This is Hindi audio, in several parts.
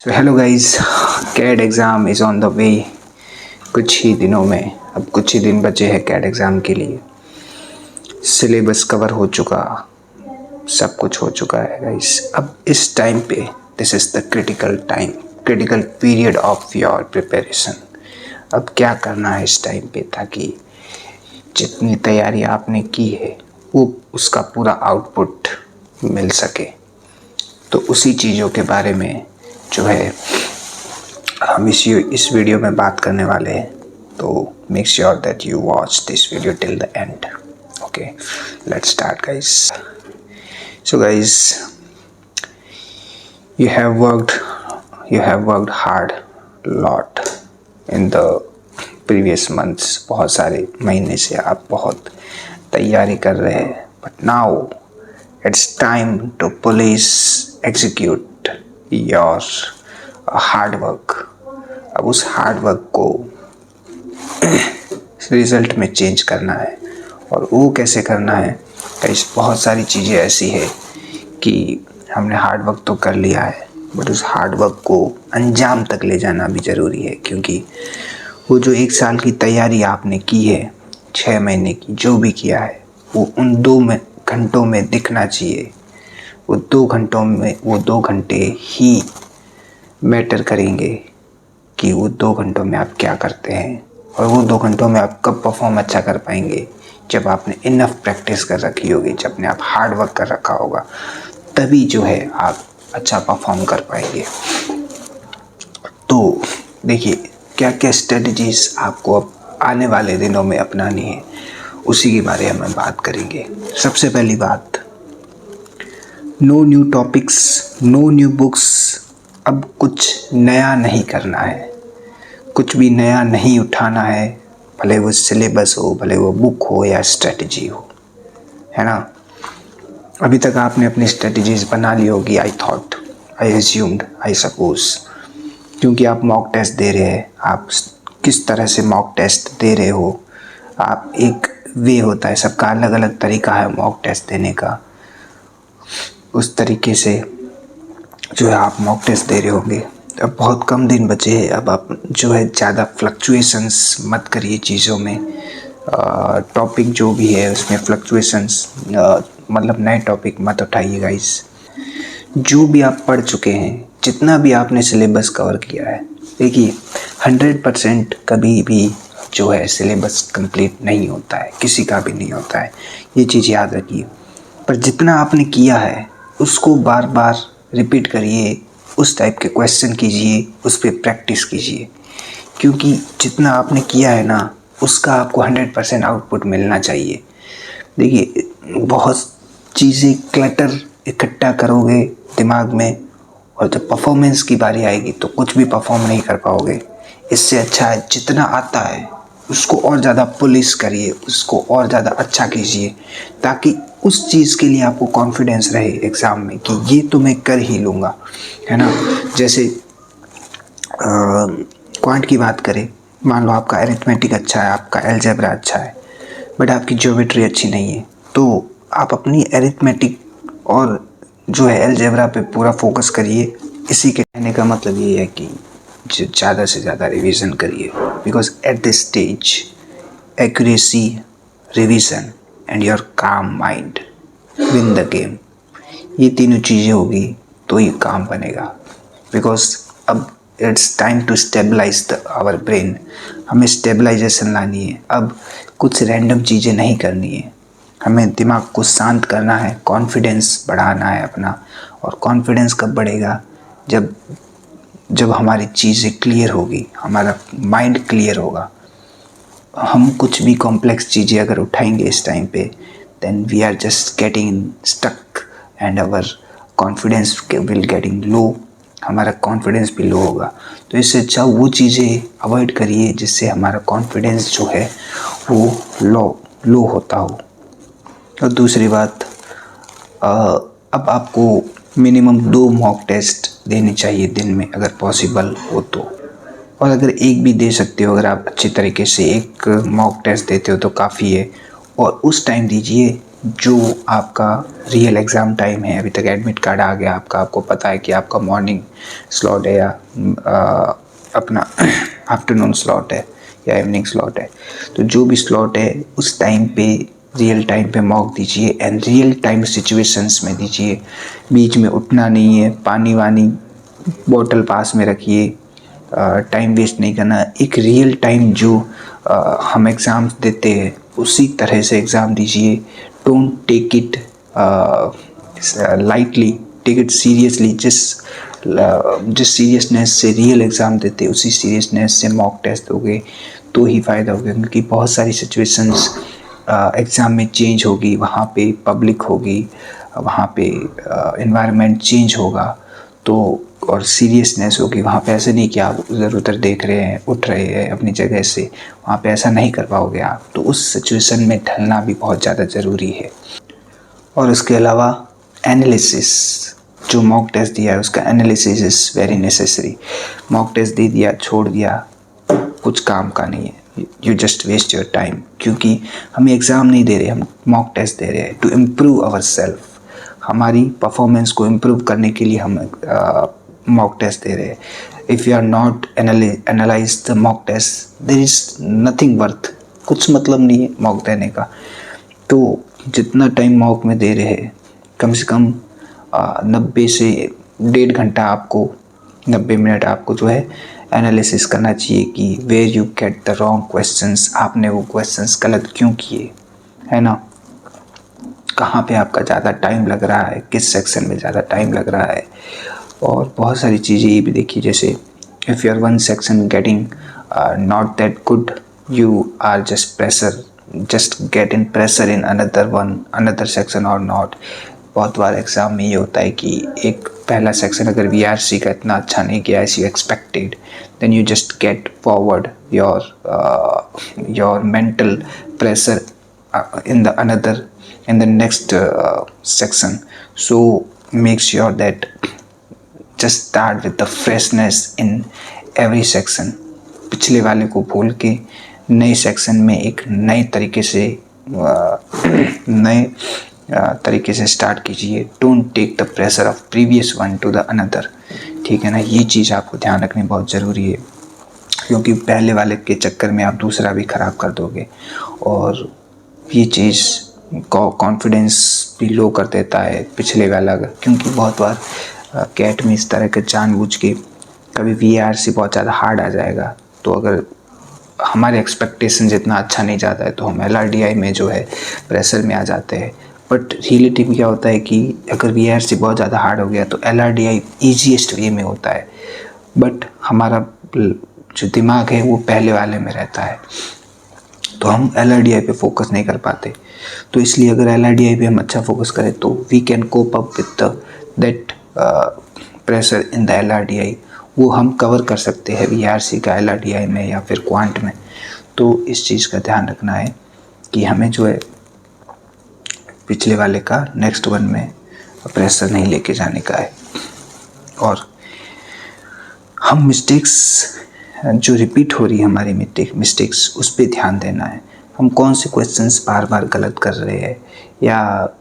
So hello guys, CAT exam is on the way. कुछ ही दिनों में, अब कुछ ही दिन बचे हैं कैट एग्ज़ाम के लिए। सिलेबस कवर हो चुका, सब कुछ हो चुका है गाइस। अब इस टाइम पे this is the critical time, critical period of your preparation. अब क्या करना है इस टाइम पे, ताकि जितनी तैयारी आपने की है वो उसका पूरा आउटपुट मिल सके। तो उसी चीज़ों के बारे में जो है हम इस वीडियो में बात करने वाले हैं। तो make sure that you watch this video till the end. Okay, let's start guys. So guys, you have worked hard lot in the previous months। बहुत सारे महीने से आप बहुत तैयारी कर रहे हैं, but now it's time to polish execute your hard work। अब उस हार्ड वर्क को रिजल्ट में चेंज करना है। और वो कैसे करना है गाइस? बहुत सारी चीज़ें ऐसी है कि हमने हार्ड वर्क तो कर लिया है, बट उस हार्ड वर्क को अंजाम तक ले जाना भी ज़रूरी है। क्योंकि वो जो 1 साल की तैयारी आपने की है, 6 महीने की जो भी किया है, वो उन 2 घंटों में दिखना चाहिए। वो 2 घंटे ही मैटर करेंगे कि वो 2 घंटों में आप क्या करते हैं। और वो 2 घंटों में आप कब परफॉर्म अच्छा कर पाएंगे? जब आपने इनफ प्रैक्टिस कर रखी होगी, जब आपने आप हार्ड वर्क कर रखा होगा, तभी जो है आप अच्छा परफॉर्म कर पाएंगे। तो देखिए, क्या क्या स्ट्रेटजीज आपको अब आने वाले दिनों में अपनानी है, उसी के बारे में बात करेंगे। सबसे पहली बात, no new topics, no new books. अब कुछ नया नहीं करना है, कुछ भी नया नहीं उठाना है, भले वो सिलेबस हो, भले वो बुक हो या स्ट्रेटजी हो, है ना। अभी तक आपने अपनी स्ट्रेटजीज बना ली होगी, I thought, I assumed, I suppose. क्योंकि आप मॉक टेस्ट दे रहे हैं, आप किस तरह से मॉक टेस्ट दे रहे हो, आप एक वे होता है, सबका अलग अलग तरीका है मॉक टेस्ट देने का। उस तरीके से जो है आप मॉक टेस्ट दे रहे होंगे। अब बहुत कम दिन बचे हैं, अब आप जो है ज़्यादा फ्लक्चुएशंस मत करिए चीज़ों में। टॉपिक जो भी है उसमें फ्लक्चुएशंस, मतलब नए टॉपिक मत उठाइए गाइस। जो भी आप पढ़ चुके हैं, जितना भी आपने सिलेबस कवर किया है, देखिए 100% कभी भी जो है सिलेबस कंप्लीट नहीं होता है, किसी का भी नहीं होता है, ये चीज़ याद रखिए। पर जितना आपने किया है उसको बार बार रिपीट करिए, उस टाइप के क्वेश्चन कीजिए, उस पर प्रैक्टिस कीजिए। क्योंकि जितना आपने किया है ना, उसका आपको 100% आउटपुट मिलना चाहिए। देखिए, बहुत चीज़ें क्लटर इकट्ठा करोगे दिमाग में, और जब परफॉर्मेंस की बारी आएगी तो कुछ भी परफॉर्म नहीं कर पाओगे। इससे अच्छा है जितना आता है उसको और ज़्यादा पुलिस करिए, उसको और ज़्यादा अच्छा कीजिए, ताकि उस चीज़ के लिए आपको कॉन्फिडेंस रहे एग्ज़ाम में कि ये तो मैं कर ही लूँगा, है ना। जैसे क्वांट की बात करें, मान लो आपका अरिथमेटिक अच्छा है, आपका अलजेब्रा अच्छा है, बट आपकी ज्योमेट्री अच्छी नहीं है, तो आप अपनी अरिथमेटिक और जो है अलजेब्रा पे पूरा फोकस करिए। इसी के कहने का मतलब ये है कि ज़्यादा से ज़्यादा रिवीजन करिए, because at this stage accuracy, revision and your काम माइंड विन द गेम। ये तीनों चीज़ें होगी तो ये काम बनेगा। बिकॉज अब it's time to stabilise our brain. हमें स्टेबलाइजेशन लानी है। अब कुछ रैंडम चीज़ें नहीं करनी है, हमें दिमाग को शांत करना है, कॉन्फिडेंस बढ़ाना है अपना। और कॉन्फिडेंस कब बढ़ेगा? जब हमारी चीज़ें क्लियर होगी, हमारा माइंड क्लियर होगा। हम कुछ भी कॉम्प्लेक्स चीज़ें अगर उठाएंगे इस टाइम पे, then we are just getting stuck and our confidence will getting low. हमारा कॉन्फिडेंस भी लो होगा। तो इससे अच्छा वो चीज़ें अवॉइड करिए जिससे हमारा कॉन्फिडेंस जो है वो लो होता हो। और दूसरी बात, अब आपको मिनिमम 2 मॉक टेस्ट देने चाहिए दिन में, अगर पॉसिबल हो तो। और अगर एक भी दे सकते हो, अगर आप अच्छी तरीके से एक मॉक टेस्ट देते हो तो काफ़ी है। और उस टाइम दीजिए जो आपका रियल एग्ज़ाम टाइम है, अभी तक एडमिट कार्ड आ गया आपका, आपको पता है कि आपका मॉर्निंग स्लॉट है या अपना आफ्टरनून स्लॉट है या इवनिंग स्लॉट है, तो जो भी स्लॉट है उस टाइम पे रियल टाइम पे मॉक दीजिए एंड रियल टाइम सिचुएशंस में दीजिए। बीच में उठना नहीं है, पानी वानी बोतल पास में रखिए, टाइम वेस्ट नहीं करना। एक रियल टाइम जो हम एग्ज़ाम देते हैं उसी तरह से एग्ज़ाम दीजिए। Don't take it lightly, take it seriously. जिस सीरियसनेस से रियल एग्ज़ाम देते उसी सीरियसनेस से मॉक टेस्ट दोगे तो ही फ़ायदा होगा, क्योंकि बहुत सारी सिचुएशंस एग्ज़ाम में चेंज होगी, वहाँ पे पब्लिक होगी, वहाँ पे एनवायरनमेंट चेंज होगा, तो और सीरियसनेस होगी वहाँ पे। ऐसे नहीं कि आप उधर उधर देख रहे हैं, उठ रहे हैं अपनी जगह से, वहाँ पे ऐसा नहीं कर पाओगे आप। तो उस सिचुएशन में ढलना भी बहुत ज़्यादा ज़रूरी है। और उसके अलावा एनालिसिस, जो मॉक टेस्ट दिया है उसका analysis is very necessary. Mock test दे दिया, छोड़ दिया, कुछ काम का नहीं है, you just waste your time. क्योंकि हम एग्ज़ाम नहीं दे रहे, हम मॉक टेस्ट दे रहे हैं टू इम्प्रूव आवर सेल्फ। हमारी परफॉर्मेंस को इम्प्रूव करने के लिए हम मॉक टेस्ट दे रहे हैं। If you are not analyse the mock test, there is nothing worth, कुछ मतलब नहीं है मॉक देने का। तो जितना टाइम मॉक में दे रहे हैं, कम से कम 90 से 1.5 घंटा आपको, 90 मिनट आपको जो है एनालिसिस करना चाहिए कि where you get the wrong questions, आपने वो क्वेश्चंस गलत क्यों किए, है ना। कहाँ पे आपका ज़्यादा टाइम लग रहा है, किस सेक्शन में ज़्यादा टाइम लग रहा है। और बहुत सारी चीज़ें ये भी देखी, जैसे if you are one section getting not that good, you are just get in pressure in another section और नॉट। बहुत बार एग्ज़ाम में ये होता है कि एक पहला सेक्शन अगर VRC का इतना अच्छा नहीं गया as you expected, then you just get forward your mental pressure in the next section. So make sure that just start with the freshness in every section. पिछले वाले को भूल के नए सेक्शन में एक नए तरीके से स्टार्ट कीजिए। Don't take the pressure of previous one to the another, ठीक है ना। ये चीज़ आपको ध्यान रखनी बहुत ज़रूरी है, क्योंकि पहले वाले के चक्कर में आप दूसरा भी ख़राब कर दोगे। और ये चीज़ कॉन्फिडेंस भी लो कर देता है पिछले वाला, क्योंकि बहुत बार कैट में इस तरह के जानबूझ के कभी VRC बहुत ज़्यादा हार्ड आ जाएगा, तो अगर हमारे एक्सपेक्टेशन जितना अच्छा नहीं जाता है तो हम LRDI में जो है प्रेशर में आ जाते हैं। बट रियलिटी में क्या होता है कि अगर VRC बहुत ज़्यादा हार्ड हो गया तो LRDI ईजीएस्ट वे में होता है, बट हमारा जो दिमाग है वो पहले वाले में रहता है, तो हम LRDI पे फोकस नहीं कर पाते। तो इसलिए अगर LRDI पे हम अच्छा फोकस करें तो we can cope up with that pressure in the LRDI। वो हम कवर कर सकते हैं VRC का LRDI में या फिर क्वांट में। तो इस चीज़ का ध्यान रखना है कि हमें जो है पिछले वाले का नेक्स्ट वन में प्रेशर नहीं लेके जाने का है। और हम मिस्टेक्स जो रिपीट हो रही है हमारी मिस्टेक्स, उस पर ध्यान देना है। हम कौन से क्वेश्चंस बार बार गलत कर रहे हैं, या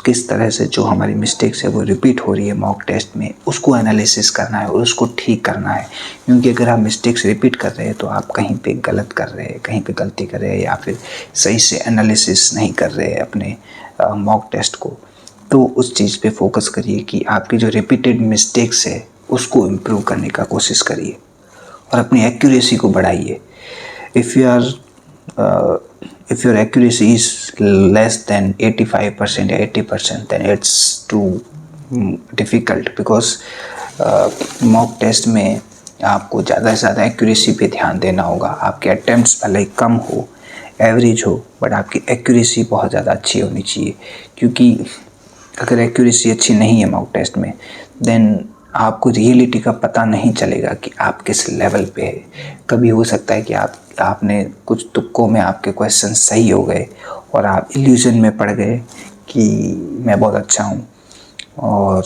किस तरह से जो हमारी मिस्टेक्स है वो रिपीट हो रही है मॉक टेस्ट में, उसको एनालिसिस करना है और उसको ठीक करना है। क्योंकि अगर आप मिस्टेक्स रिपीट कर रहे हैं तो आप कहीं पे गलत कर रहे हैं, कहीं पे गलती कर रहे हैं, या फिर सही से एनालिसिस नहीं कर रहे हैं अपने मॉक टेस्ट को। तो उस चीज़ पे फोकस करिए कि आपकी जो रिपीटेड मिस्टेक्स है उसको इम्प्रूव करने का कोशिश करिए और अपनी एक्यूरेसी को बढ़ाइए। If your accuracy is less than 85% या 80%, then it's too difficult, because mock test में आपको ज़्यादा से ज़्यादा एक्यूरेसी पे ध्यान देना होगा। आपके अटैम्प्ट्स भले ही कम हो, एवरेज हो, बट आपकी एक्यूरेसी बहुत ज़्यादा अच्छी होनी चाहिए। क्योंकि अगर एक्यूरेसी अच्छी नहीं है मॉक टेस्ट में, देन आपको रियलिटी का पता नहीं चलेगा कि आप किस लेवल पे है। कभी हो सकता है कि आपने कुछ तुक्कों में आपके क्वेश्चन सही हो गए और आप इल्यूजन में पड़ गए कि मैं बहुत अच्छा हूँ। और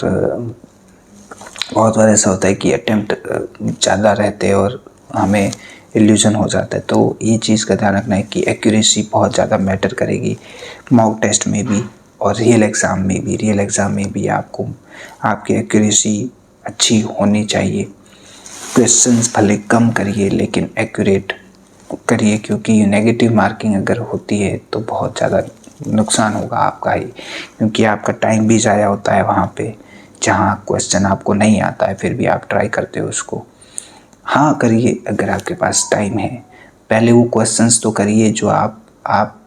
बहुत बार ऐसा होता है कि अटेम्प्ट ज़्यादा रहते और हमें इल्यूजन हो जाता है। तो ये चीज़ का ध्यान रखना है कि एक्यूरेसी बहुत ज़्यादा मैटर करेगी मॉक टेस्ट में भी और रियल एग्ज़ाम में भी। रियल एग्ज़ाम में भी आपको आपकी एक्यूरेसी अच्छी होनी चाहिए। क्वेश्चंस भले कम करिए लेकिन एक्यूरेट करिए, क्योंकि नेगेटिव मार्किंग अगर होती है तो बहुत ज़्यादा नुकसान होगा आपका ही, क्योंकि आपका टाइम भी ज़ाया होता है वहाँ पे जहाँ क्वेश्चन आपको नहीं आता है फिर भी आप ट्राई करते हो उसको। हाँ करिए अगर आपके पास टाइम है, पहले वो क्वेश्चंस तो करिए जो आप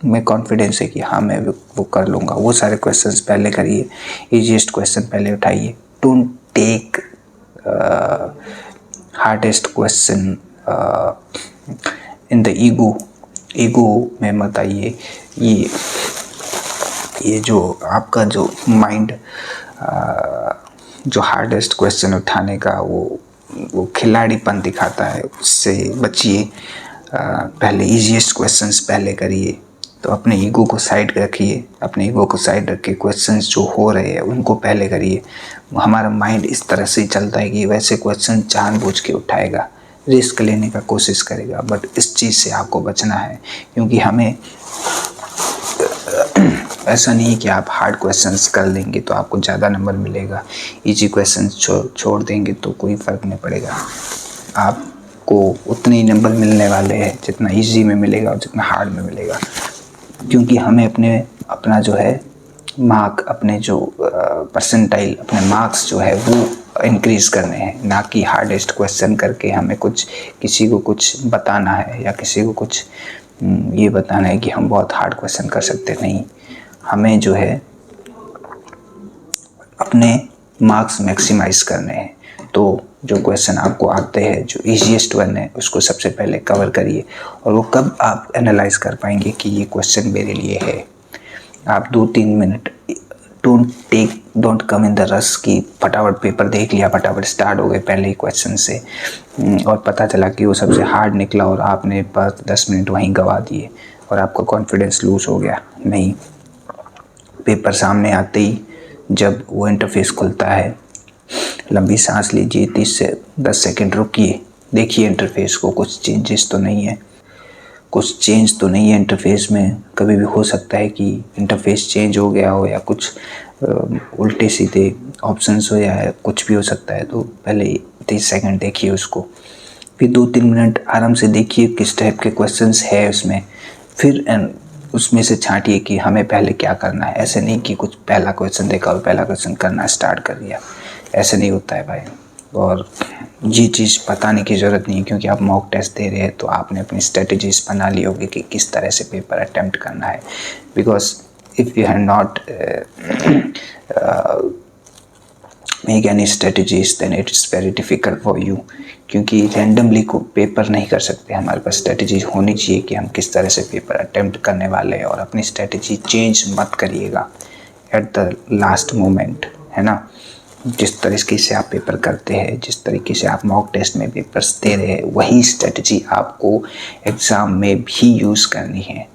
में कॉन्फिडेंस है कि हाँ मैं वो कर लूँगा, वो सारे क्वेश्चंस पहले करिए। ईजीएस्ट क्वेश्चन पहले उठाइए। Don't take hardest question in the ego में मत आइए। ये जो आपका जो माइंड जो हार्डेस्ट क्वेश्चन उठाने का वो खिलाड़ीपन दिखाता है, उससे बचिए। पहले इजीएस्ट क्वेश्चंस पहले करिए। तो अपने ईगो को साइड रखिए, अपने ईगो को साइड रख के क्वेश्चंस जो हो रहे हैं उनको पहले करिए। हमारा माइंड इस तरह से चलता है कि वैसे क्वेश्चन जानबूझ के उठाएगा, रिस्क लेने का कोशिश करेगा, बट इस चीज़ से आपको बचना है, क्योंकि हमें ऐसा नहीं है कि आप हार्ड क्वेश्चंस कर लेंगे तो आपको ज़्यादा नंबर मिलेगा, इजी क्वेश्चंस छोड़ देंगे तो कोई फ़र्क नहीं पड़ेगा। आपको उतने ही नंबर मिलने वाले हैं जितना इजी में मिलेगा और जितना हार्ड में मिलेगा, क्योंकि हमें अपना जो है मार्क, अपने जो परसेंटाइल, अपने मार्क्स जो है वो इंक्रीज़ करने हैं, ना कि हार्डेस्ट क्वेश्चन करके हमें किसी को कुछ बताना है या किसी को कुछ ये बताना है कि हम बहुत हार्ड क्वेश्चन कर सकते नहीं। हमें जो है अपने मार्क्स मैक्सिमाइज करने हैं। तो जो क्वेश्चन आपको आते हैं, जो इजीएस्ट वन है, उसको सबसे पहले कवर करिए। और वो कब आप एनालाइज कर पाएंगे कि ये क्वेश्चन मेरे लिए है? आप 2-3 minute, don't come in the rush कि फटाफट पेपर देख लिया, फटाफट स्टार्ट हो गए पहले ही क्वेश्चन से, और पता चला कि वो सबसे हार्ड निकला और आपने बस 10 मिनट वहीं गवा दिए और आपका कॉन्फिडेंस लूज हो गया। नहीं, पेपर सामने आते ही जब वो इंटरफेस खुलता है, लंबी सांस लीजिए, 30 से 10 सेकंड रुकिए, देखिए इंटरफेस को, कुछ चेंज तो नहीं है इंटरफेस में। कभी भी हो सकता है कि इंटरफेस चेंज हो गया हो या कुछ उल्टे सीधे ऑप्शंस हो या कुछ भी हो सकता है। तो पहले 30 सेकंड देखिए उसको, फिर 2-3 मिनट आराम से देखिए किस टाइप के क्वेश्चंस है उसमें, फिर उसमें से छांटिए कि हमें पहले क्या करना है। ऐसे नहीं कि कुछ पहला क्वेश्चन देखा और पहला क्वेश्चन करना स्टार्ट कर दिया, ऐसे नहीं होता है भाई। और ये चीज़ बताने की ज़रूरत नहीं है, क्योंकि आप मॉक टेस्ट दे रहे हैं तो आपने अपनी स्ट्रेटजीज बना ली होगी कि किस तरह से पेपर अटेम्प्ट करना है। Because if you have not make any strategies then it's very difficult for you, क्योंकि रैंडमली को पेपर नहीं कर सकते। हमारे पास स्ट्रेटजी होनी चाहिए कि हम किस तरह से पेपर अटेम्प्ट करने वाले हैं, और अपनी स्ट्रेटजी चेंज मत करिएगा एट द लास्ट मोमेंट, है ना। जिस तरीके से आप पेपर करते हैं, जिस तरीके से आप मॉक टेस्ट में पेपर्स दे रहे हैं, वही स्ट्रेटजी आपको एग्ज़ाम में भी यूज़ करनी है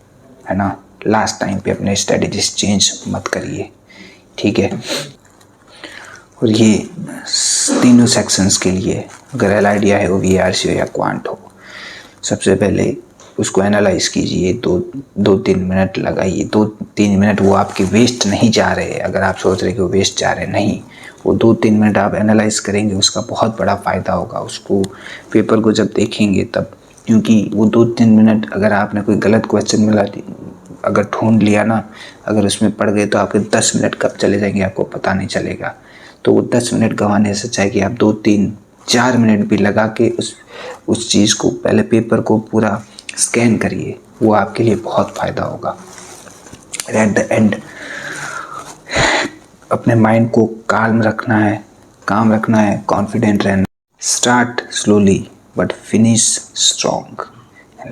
ना। लास्ट टाइम पे अपने स्ट्रेटजीज चेंज मत करिए, ठीक है। और ये तीनों सेक्शंस के लिए, अगर LIDI हो, VRC हो या क्वांट हो, सबसे पहले उसको एनालाइज कीजिए। 2-3 मिनट लगाइए। 2-3 मिनट वो आपके वेस्ट नहीं जा रहे। अगर आप सोच रहे कि वो वेस्ट जा रहे, नहीं, वो 2-3 मिनट आप एनालाइज करेंगे, उसका बहुत बड़ा फ़ायदा होगा उसको पेपर को जब देखेंगे तब। क्योंकि वो 2-3 मिनट अगर आपने कोई गलत क्वेश्चन मिला, अगर ढूंढ लिया ना, अगर उसमें पड़ गए तो आपके 10 मिनट कब चले जाएंगे आपको पता नहीं चलेगा। तो वो 10 मिनट गंवाने से अच्छा है कि आप 2-3-4 मिनट भी लगा के उस चीज़ को, पहले पेपर को पूरा स्कैन करिए, वो आपके लिए बहुत फ़ायदा होगा। एट द एंड अपने माइंड को काम रखना है, कॉन्फिडेंट रहना। Start slowly but finish strong.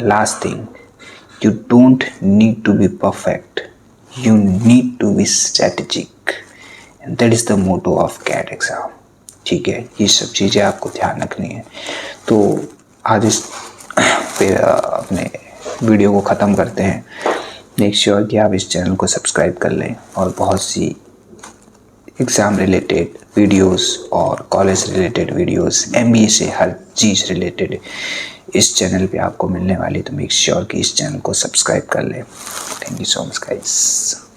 Last thing, you don't need to be perfect, you need to be strategic, and that is the motto of CAT exam, ठीक है। ये सब चीज़ें आपको ध्यान रखनी है। तो आज इस पे अपने वीडियो को ख़त्म करते हैं। मेक श्योर कि आप इस चैनल को सब्सक्राइब कर लें, और बहुत सी एग्ज़ाम रिलेटेड वीडियोस और कॉलेज रिलेटेड वीडियोस, MBA से हर चीज़ रिलेटेड इस चैनल पे आपको मिलने वाली, तो मेक श्योर कि इस चैनल को सब्सक्राइब कर लें। Thank you so much guys.